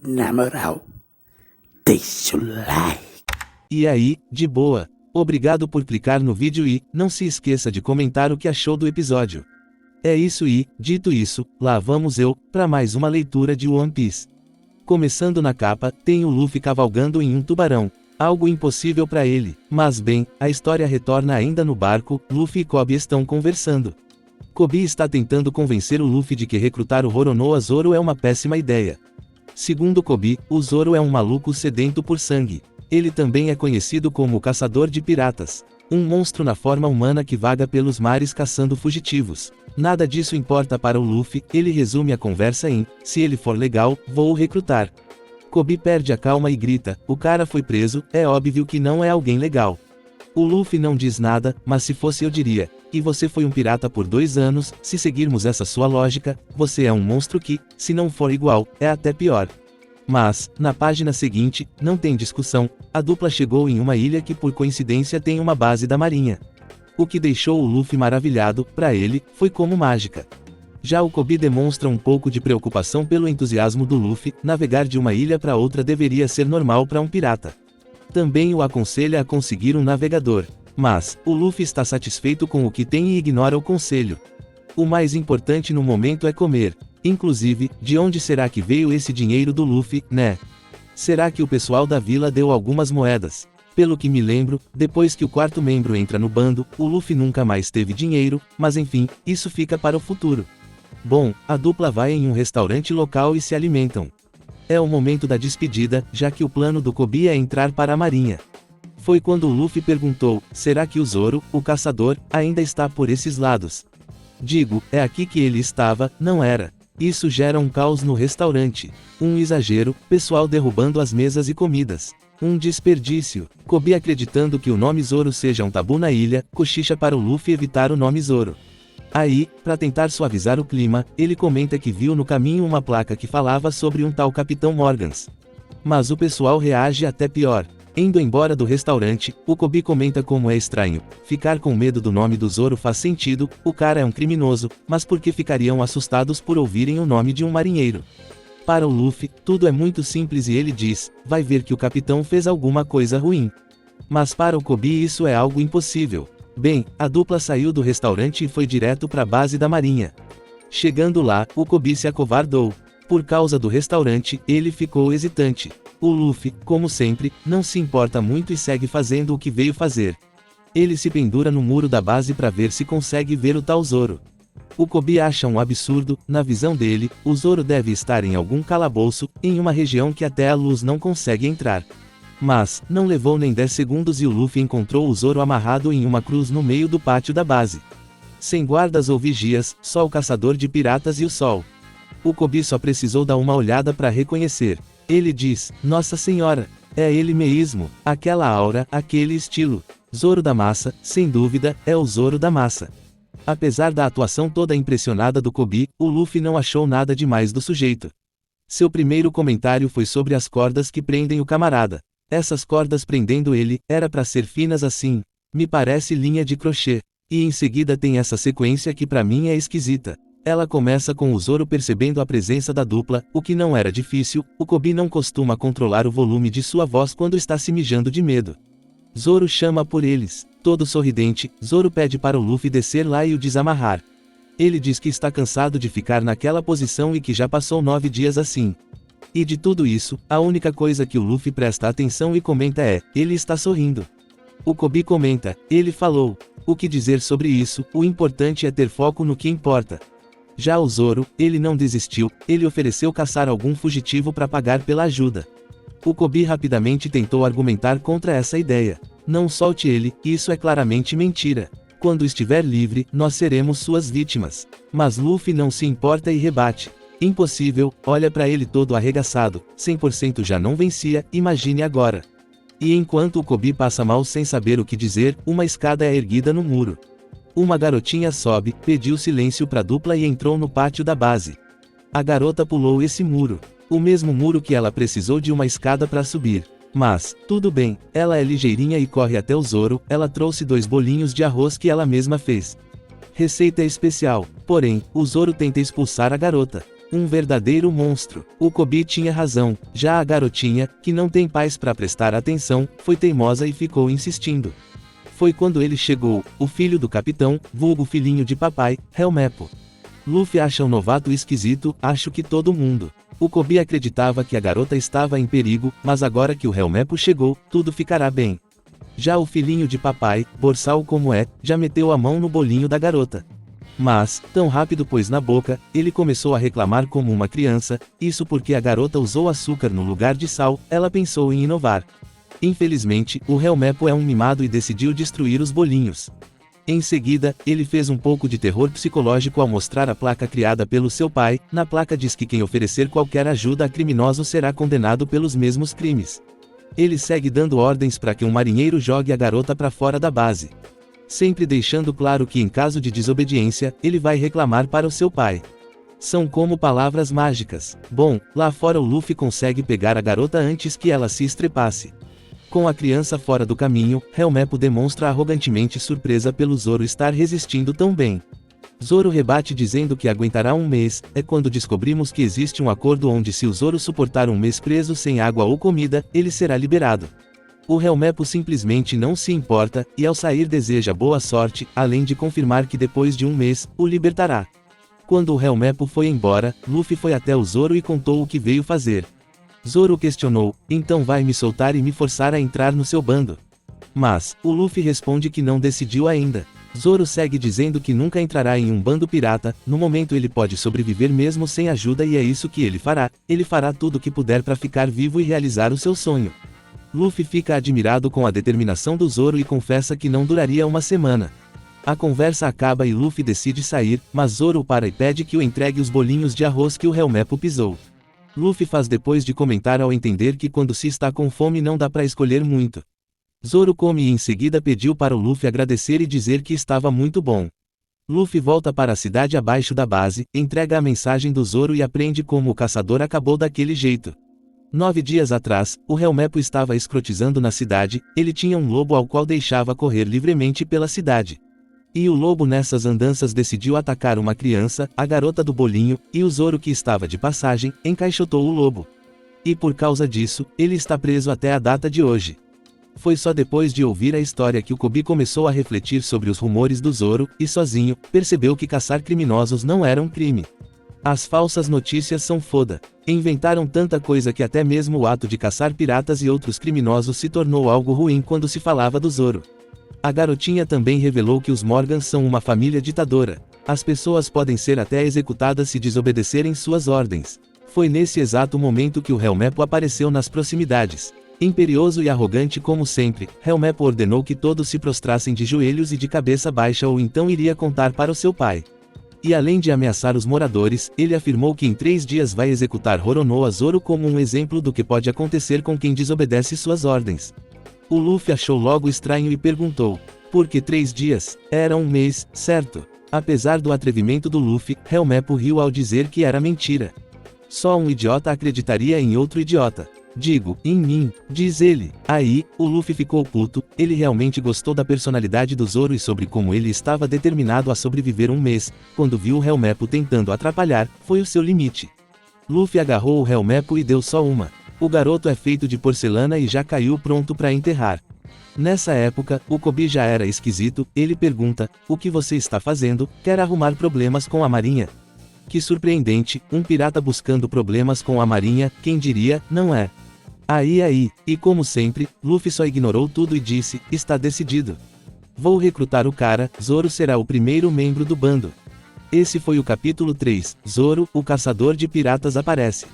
na moral, deixa o like. E aí, de boa. Obrigado por clicar no vídeo e não se esqueça de comentar o que achou do episódio. É isso e, dito isso, lá vamos eu, para mais uma leitura de One Piece. Começando na capa, tem o Luffy cavalgando em um tubarão. Algo impossível para ele, mas bem, a história retorna ainda no barco. Luffy e Koby estão conversando. Koby está tentando convencer o Luffy de que recrutar o Roronoa Zoro é uma péssima ideia. Segundo Koby, o Zoro é um maluco sedento por sangue. Ele também é conhecido como o Caçador de Piratas. Um monstro na forma humana que vaga pelos mares caçando fugitivos. Nada disso importa para o Luffy, ele resume a conversa em: se ele for legal, vou o recrutar. Koby perde a calma e grita: o cara foi preso, é óbvio que não é alguém legal. O Luffy não diz nada, mas se fosse eu diria: e você foi um pirata por 2 anos, se seguirmos essa sua lógica, você é um monstro que, se não for igual, é até pior. Mas, na página seguinte, não tem discussão, a dupla chegou em uma ilha que por coincidência tem uma base da marinha. O que deixou o Luffy maravilhado, para ele, foi como mágica. Já o Koby demonstra um pouco de preocupação pelo entusiasmo do Luffy. Navegar de uma ilha para outra deveria ser normal para um pirata. Também o aconselha a conseguir um navegador. Mas, o Luffy está satisfeito com o que tem e ignora o conselho. O mais importante no momento é comer. Inclusive, de onde será que veio esse dinheiro do Luffy, né? Será que o pessoal da vila deu algumas moedas? Pelo que me lembro, depois que o 4º membro entra no bando, o Luffy nunca mais teve dinheiro, mas enfim, isso fica para o futuro. Bom, a dupla vai em um restaurante local e se alimentam. É o momento da despedida, já que o plano do Koby é entrar para a marinha. Foi quando o Luffy perguntou: será que o Zoro, o caçador, ainda está por esses lados? Digo, é aqui que ele estava, não era? Isso gera um caos no restaurante. Um exagero, pessoal derrubando as mesas e comidas. Um desperdício. Koby acreditando que o nome Zoro seja um tabu na ilha, cochicha para o Luffy evitar o nome Zoro. Aí, para tentar suavizar o clima, ele comenta que viu no caminho uma placa que falava sobre um tal Capitão Morgans. Mas o pessoal reage até pior. Indo embora do restaurante, o Koby comenta como é estranho. Ficar com medo do nome do Zoro faz sentido, o cara é um criminoso, mas por que ficariam assustados por ouvirem o nome de um marinheiro? Para o Luffy, tudo é muito simples e ele diz: vai ver que o capitão fez alguma coisa ruim. Mas para o Koby isso é algo impossível. Bem, a dupla saiu do restaurante e foi direto para a base da marinha. Chegando lá, o Koby se acovardou. Por causa do restaurante, ele ficou hesitante. O Luffy, como sempre, não se importa muito e segue fazendo o que veio fazer. Ele se pendura no muro da base para ver se consegue ver o tal Zoro. O Koby acha um absurdo, na visão dele, o Zoro deve estar em algum calabouço, em uma região que até a luz não consegue entrar. Mas, não levou nem 10 segundos e o Luffy encontrou o Zoro amarrado em uma cruz no meio do pátio da base. Sem guardas ou vigias, só o caçador de piratas e o sol. O Koby só precisou dar uma olhada para reconhecer. Ele diz: Nossa Senhora, é ele mesmo, aquela aura, aquele estilo. Zoro da Massa, sem dúvida, é o Zoro da Massa. Apesar da atuação toda impressionada do Koby, o Luffy não achou nada demais do sujeito. Seu primeiro comentário foi sobre as cordas que prendem o camarada. Essas cordas prendendo ele, era para ser finas assim. Me parece linha de crochê. E em seguida tem essa sequência que para mim é esquisita. Ela começa com o Zoro percebendo a presença da dupla, o que não era difícil. O Koby não costuma controlar o volume de sua voz quando está se mijando de medo. Zoro chama por eles. Todo sorridente, Zoro pede para o Luffy descer lá e o desamarrar. Ele diz que está cansado de ficar naquela posição e que já passou 9 dias assim. E de tudo isso, a única coisa que o Luffy presta atenção e comenta é: ele está sorrindo. O Koby comenta: ele falou. O que dizer sobre isso? O importante é ter foco no que importa. Já o Zoro, ele não desistiu, ele ofereceu caçar algum fugitivo para pagar pela ajuda. O Koby rapidamente tentou argumentar contra essa ideia. Não solte ele, isso é claramente mentira. Quando estiver livre, nós seremos suas vítimas. Mas Luffy não se importa e rebate. Impossível, olha para ele todo arregaçado, 100% já não vencia, imagine agora. E enquanto o Koby passa mal sem saber o que dizer, uma escada é erguida no muro. Uma garotinha sobe, pediu silêncio para a dupla e entrou no pátio da base. A garota pulou esse muro. O mesmo muro que ela precisou de uma escada para subir. Mas, tudo bem, ela é ligeirinha e corre até o Zoro. Ela trouxe 2 bolinhos de arroz que ela mesma fez. Receita especial. Porém, o Zoro tenta expulsar a garota. Um verdadeiro monstro. O Kobe tinha razão, já a garotinha, que não tem pais para prestar atenção, foi teimosa e ficou insistindo. Foi quando ele chegou, o filho do capitão, vulgo filhinho de papai, Helmeppo. Luffy acha o novato esquisito, acho que todo mundo. O Kobe acreditava que a garota estava em perigo, mas agora que o Helmeppo chegou, tudo ficará bem. Já o filhinho de papai, borsal como é, já meteu a mão no bolinho da garota. Mas, tão rápido pôs na boca, ele começou a reclamar como uma criança, isso porque a garota usou açúcar no lugar de sal, ela pensou em inovar. Infelizmente, o Helmeppo é um mimado e decidiu destruir os bolinhos. Em seguida, ele fez um pouco de terror psicológico ao mostrar a placa criada pelo seu pai. Na placa diz que quem oferecer qualquer ajuda a criminoso será condenado pelos mesmos crimes. Ele segue dando ordens para que um marinheiro jogue a garota para fora da base. Sempre deixando claro que em caso de desobediência, ele vai reclamar para o seu pai. São como palavras mágicas. Bom, lá fora o Luffy consegue pegar a garota antes que ela se estrepasse. Com a criança fora do caminho, Helmeppo demonstra arrogantemente surpresa pelo Zoro estar resistindo tão bem. Zoro rebate dizendo que aguentará um mês, é quando descobrimos que existe um acordo onde se o Zoro suportar um mês preso sem água ou comida, ele será liberado. O Helmeppo simplesmente não se importa, e ao sair deseja boa sorte, além de confirmar que depois de um mês, o libertará. Quando o Helmeppo foi embora, Luffy foi até o Zoro e contou o que veio fazer. Zoro questionou, então vai me soltar e me forçar a entrar no seu bando? Mas, o Luffy responde que não decidiu ainda. Zoro segue dizendo que nunca entrará em um bando pirata, no momento ele pode sobreviver mesmo sem ajuda e é isso que ele fará tudo o que puder para ficar vivo e realizar o seu sonho. Luffy fica admirado com a determinação do Zoro e confessa que não duraria uma semana. A conversa acaba e Luffy decide sair, mas Zoro para e pede que o entregue os bolinhos de arroz que o Helmeppo pisou. Luffy faz depois de comentar ao entender que quando se está com fome não dá para escolher muito. Zoro come e em seguida pediu para o Luffy agradecer e dizer que estava muito bom. Luffy volta para a cidade abaixo da base, entrega a mensagem do Zoro e aprende como o caçador acabou daquele jeito. 9 dias atrás, o Helmeppo estava escrotizando na cidade, ele tinha um lobo ao qual deixava correr livremente pela cidade. E o lobo nessas andanças decidiu atacar uma criança, a garota do bolinho, e o Zoro que estava de passagem, encaixotou o lobo. E por causa disso, ele está preso até a data de hoje. Foi só depois de ouvir a história que o Kobe começou a refletir sobre os rumores do Zoro, e sozinho, percebeu que caçar criminosos não era um crime. As falsas notícias são foda. Inventaram tanta coisa que até mesmo o ato de caçar piratas e outros criminosos se tornou algo ruim quando se falava do Zoro. A garotinha também revelou que os Morgans são uma família ditadora. As pessoas podem ser até executadas se desobedecerem suas ordens. Foi nesse exato momento que o Helmeppo apareceu nas proximidades. Imperioso e arrogante como sempre, Helmeppo ordenou que todos se prostrassem de joelhos e de cabeça baixa ou então iria contar para o seu pai. E além de ameaçar os moradores, ele afirmou que em 3 dias vai executar Roronoa Zoro como um exemplo do que pode acontecer com quem desobedece suas ordens. O Luffy achou logo estranho e perguntou, por que 3 dias? Era um mês, certo? Apesar do atrevimento do Luffy, Helmeppo riu ao dizer que era mentira. Só um idiota acreditaria em outro idiota. Digo, em mim, diz ele. Aí, o Luffy ficou puto, ele realmente gostou da personalidade do Zoro e sobre como ele estava determinado a sobreviver um mês. Quando viu o Helmeppo tentando atrapalhar, foi o seu limite. Luffy agarrou o Helmeppo e deu só uma. O garoto é feito de porcelana e já caiu pronto para enterrar. Nessa época, o Kobe já era esquisito, ele pergunta, o que você está fazendo? Quer arrumar problemas com a marinha? Que surpreendente, um pirata buscando problemas com a marinha, quem diria, não é? Aí, e como sempre, Luffy só ignorou tudo e disse, está decidido. Vou recrutar o cara, Zoro será o primeiro membro do bando. Esse foi o capítulo 3, Zoro, o caçador de piratas aparece.